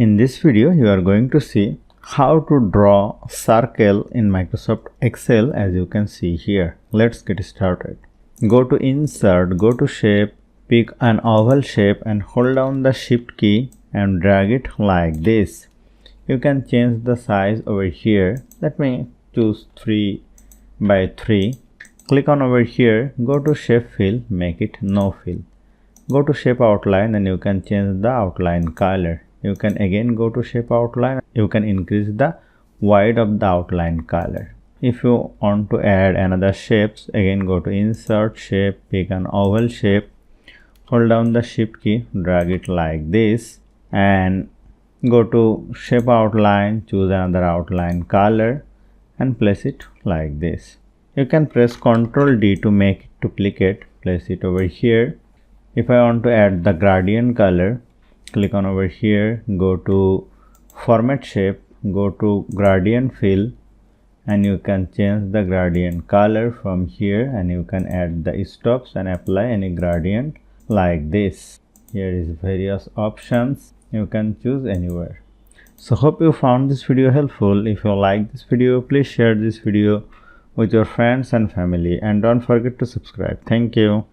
In this video, you are going to see how to draw circle in Microsoft Excel as you can see here. Let's get started. Go to Insert, go to Shape, pick an oval shape and hold down the Shift key and drag it like this. You can change the size over here. Let me choose 3 by 3. Click on over here, go to Shape Fill, make it No Fill. Go to Shape Outline and you can change the outline color. You can again go to Shape Outline. You can increase the width of the outline color. If you want to add another shapes, again go to Insert, Shape, pick an oval shape, hold down the Shift key, drag it like this and go to Shape Outline, choose another outline color and place it like this. You can press Ctrl D to make it duplicate, place it over here. If I want to add the gradient color, click on over here, go to Format Shape, go to Gradient Fill and you can change the gradient color from here and you can add the stops and apply any gradient like this. Here is various options, you can choose anywhere. So hope you found this video helpful. If you like this video, please share this video with your friends and family and don't forget to subscribe. Thank you.